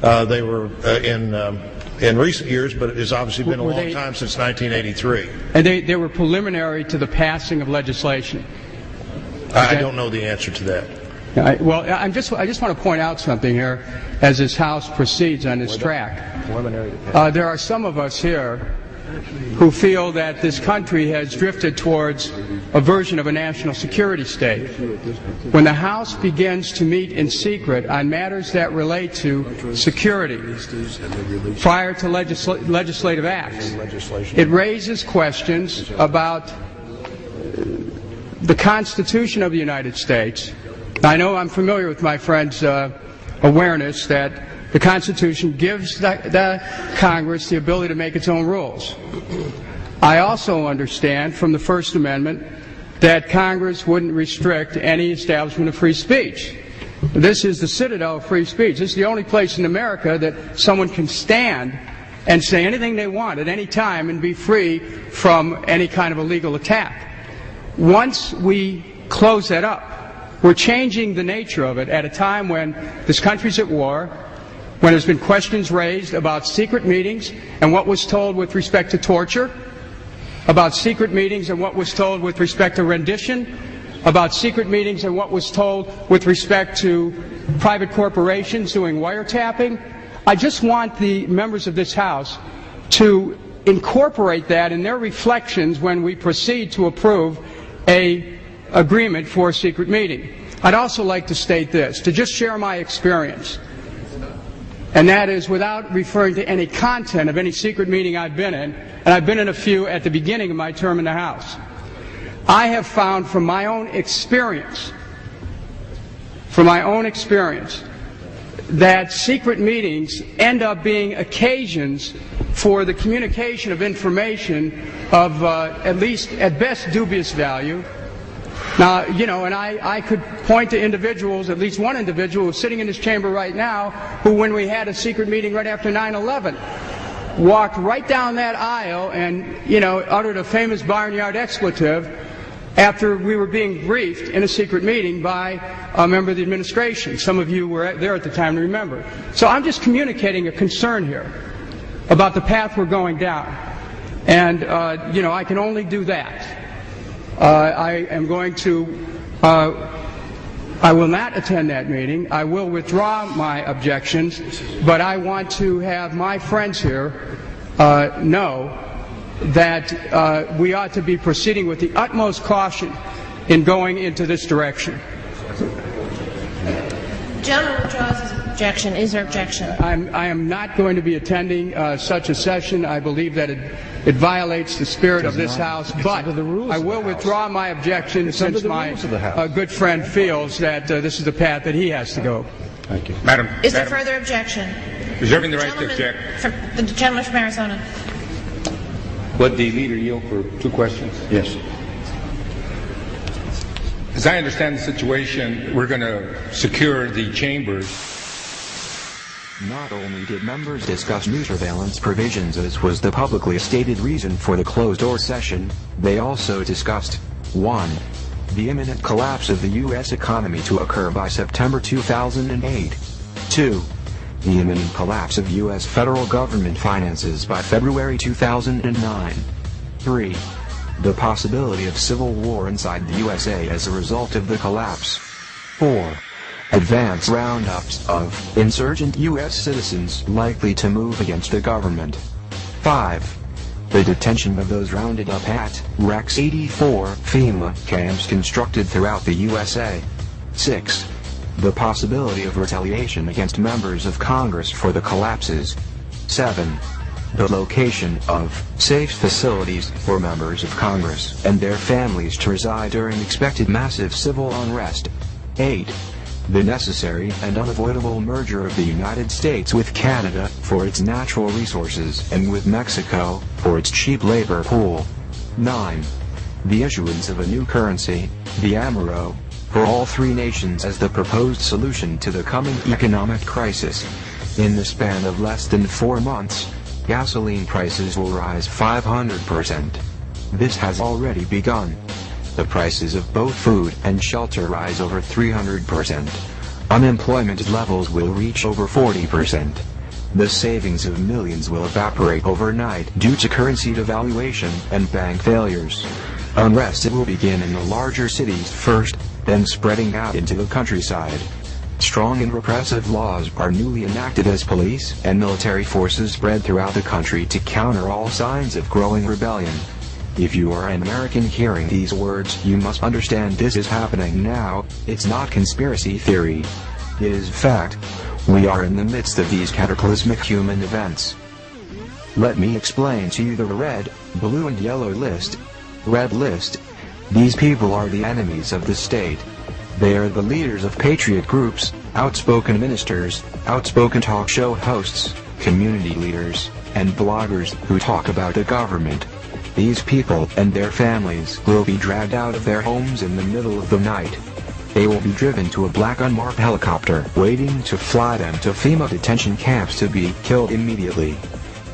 They were in recent years, but it has obviously been a long time since 1983. And they were preliminary to the passing of legislation. I don't know the answer to that. Well, I just want to point out something here as this House proceeds on this track. There are some of us here who feel that this country has drifted towards a version of a national security state. When the House begins to meet in secret on matters that relate to security prior to legislative acts, it raises questions about the Constitution of the United States. I know I'm familiar with my friend's awareness that the Constitution gives the Congress the ability to make its own rules. I also understand from the First Amendment that Congress wouldn't restrict any establishment of free speech. This is the citadel of free speech. This is the only place in America that someone can stand and say anything they want at any time and be free from any kind of a legal attack. Once we close that up, we're changing the nature of it at a time when this country's at war, when there's been questions raised about secret meetings and what was told with respect to torture, about secret meetings and what was told with respect to rendition, about secret meetings and what was told with respect to private corporations doing wiretapping. I just want the members of this House to incorporate that in their reflections when we proceed to approve an agreement for a secret meeting. I'd also like to state this, to just share my experience. And that is without referring to any content of any secret meeting I've been in, and I've been in a few at the beginning of my term in the House. I have found from my own experience, that secret meetings end up being occasions for the communication of information of at best dubious value. Now, and I could point to individuals, at least one individual who's sitting in this chamber right now, who when we had a secret meeting right after 9/11, walked right down that aisle and, uttered a famous barnyard expletive after we were being briefed in a secret meeting by a member of the administration. Some of you were there at the time to remember. So I'm just communicating a concern here about the path we're going down. And, I can only do that. I will not attend that meeting. I will withdraw my objections, but I want to have my friends here know that we ought to be proceeding with the utmost caution in going into this direction. The gentleman withdraws his objection. Is there objection? I am not going to be attending such a session. I believe that it violates the spirit of this House, but I will withdraw my objection since my good friend feels that this is the path that he has to go. Thank you. Madam. Is there further objection? Reserving the right to object. The gentleman from Arizona. Would the leader yield for 2 questions? Yes. As I understand the situation, we're going to secure the chambers. Not only did members discuss new surveillance provisions, as was the publicly stated reason for the closed-door session, they also discussed 1. The imminent collapse of the U.S. economy to occur by September 2008. 2. The imminent collapse of U.S. federal government finances by February 2009. 3. The possibility of civil war inside the USA as a result of the collapse. 4. Advance roundups of insurgent U.S. citizens likely to move against the government. 5. The detention of those rounded up at Rex 84 FEMA camps constructed throughout the USA. 6. The possibility of retaliation against members of Congress for the collapses. 7. The location of safe facilities for members of Congress and their families to reside during expected massive civil unrest. 8. The necessary and unavoidable merger of the United States with Canada for its natural resources and with Mexico for its cheap labor pool. 9. The issuance of a new currency, the Amero, for all 3 nations as the proposed solution to the coming economic crisis. In the span of less than 4 months, gasoline prices will rise 500%. This has already begun. The prices of both food and shelter rise over 300%. Unemployment levels will reach over 40%. The savings of millions will evaporate overnight due to currency devaluation and bank failures. Unrest will begin in the larger cities first, then spreading out into the countryside. Strong and repressive laws are newly enacted as police and military forces spread throughout the country to counter all signs of growing rebellion. If you are an American hearing these words, you must understand this is happening now. It's not conspiracy theory. It is fact. We are in the midst of these cataclysmic human events. Let me explain to you the red, blue and yellow list. Red list. These people are the enemies of the state. They are the leaders of patriot groups, outspoken ministers, outspoken talk show hosts, community leaders, and bloggers who talk about the government. These people and their families will be dragged out of their homes in the middle of the night. They will be driven to a black unmarked helicopter waiting to fly them to FEMA detention camps to be killed immediately.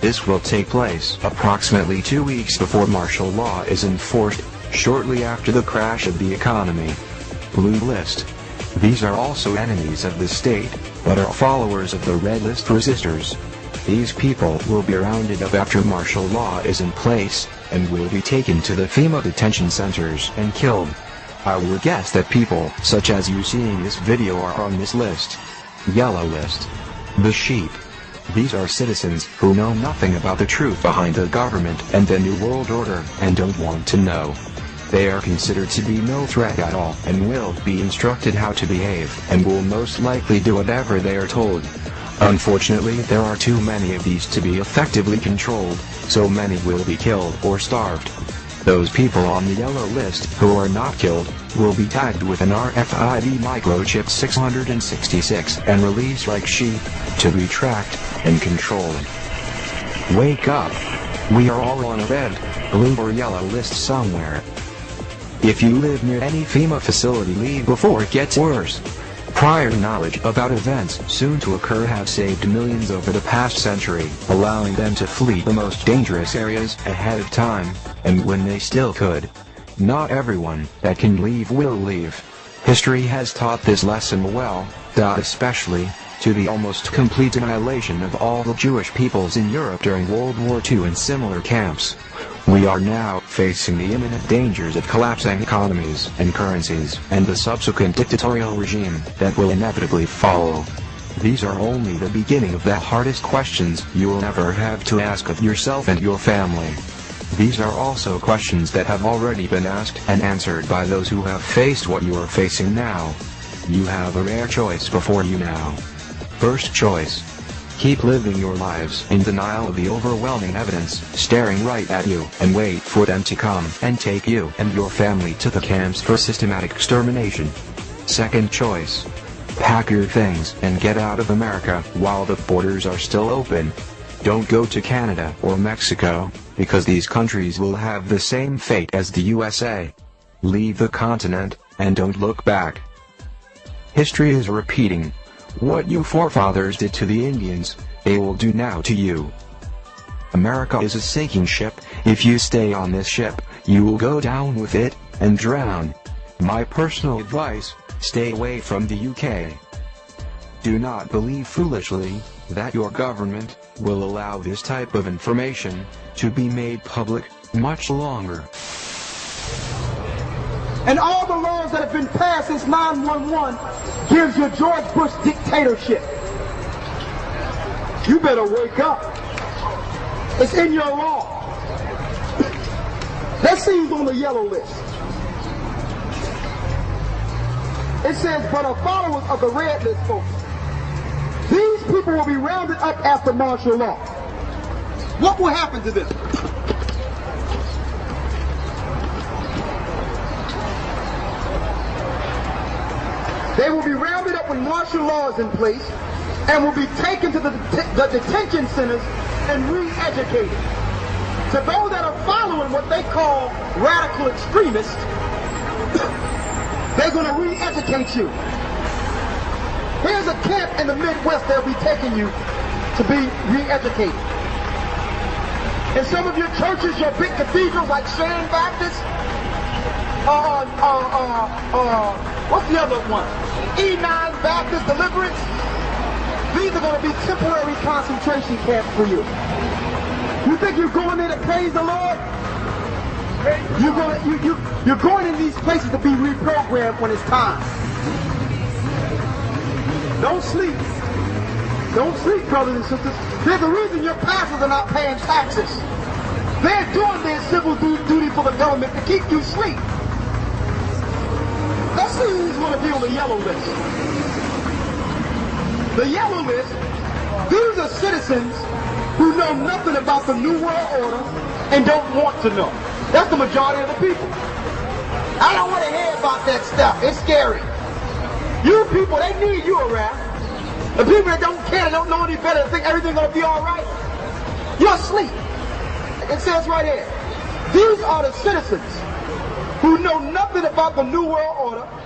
This will take place approximately 2 weeks before martial law is enforced, shortly after the crash of the economy. Blue list. These are also enemies of the state, but are followers of the red list resistors. These people will be rounded up after martial law is in place, and will be taken to the FEMA detention centers and killed. I would guess that people such as you seeing this video are on this list. Yellow list. The sheep. These are citizens who know nothing about the truth behind the government and the New World Order and don't want to know. They are considered to be no threat at all and will be instructed how to behave and will most likely do whatever they are told. Unfortunately, there are too many of these to be effectively controlled, so many will be killed or starved. Those people on the yellow list who are not killed will be tagged with an RFID microchip 666 and released like sheep to be tracked and controlled. Wake up! We are all on a red, blue or yellow list somewhere. If you live near any FEMA facility, leave before it gets worse. Prior knowledge about events soon to occur have saved millions over the past century, allowing them to flee the most dangerous areas ahead of time, and when they still could. Not everyone that can leave will leave. History has taught this lesson well, especially to the almost complete annihilation of all the Jewish peoples in Europe during World War II in similar camps. We are now facing the imminent dangers of collapsing economies and currencies, and the subsequent dictatorial regime that will inevitably follow. These are only the beginning of the hardest questions you will ever have to ask of yourself and your family. These are also questions that have already been asked and answered by those who have faced what you are facing now. You have a rare choice before you now. First choice. Keep living your lives in denial of the overwhelming evidence staring right at you and wait for them to come and take you and your family to the camps for systematic extermination. Second choice. Pack your things and get out of America while the borders are still open. Don't go to Canada or Mexico, because these countries will have the same fate as the USA. Leave the continent, and don't look back. History is repeating. What you forefathers did to the Indians, they will do now to you. America is a sinking ship. If you stay on this ship, you will go down with it, and drown. My personal advice, stay away from the UK. Do not believe foolishly that your government will allow this type of information to be made public much longer. And all the laws that have been passed since 9/11 gives you George Bush dictatorship. You better wake up. It's in your law. Let's see who's on the yellow list. It says, but are followers of the red list, folks. These people will be rounded up after martial law. What will happen to them? They will be rounded up when martial law is in place and will be taken to the detention centers and re-educated. To those that are following what they call radical extremists, they're going to re-educate you. Here's a camp in the Midwest they'll be taking you to be re-educated. In some of your churches, your big cathedrals like Shane Baptist, What's the other one? E9 Baptist Deliverance. These are going to be temporary concentration camps for you. You think you're going there to praise the Lord? You're going in these places to be reprogrammed when it's time. Don't sleep. Don't sleep, brothers and sisters. There's a reason your pastors are not paying taxes. They're doing their civil duty for the government to keep you asleep. Let's see who's going to be on the yellow list. The yellow list, these are citizens who know nothing about the New World Order and don't want to know. That's the majority of the people. I don't want to hear about that stuff. It's scary. You people, they need you around. The people that don't care, don't know any better, think everything's going to be all right. You're asleep. It says right here, these are the citizens who know nothing about the New World Order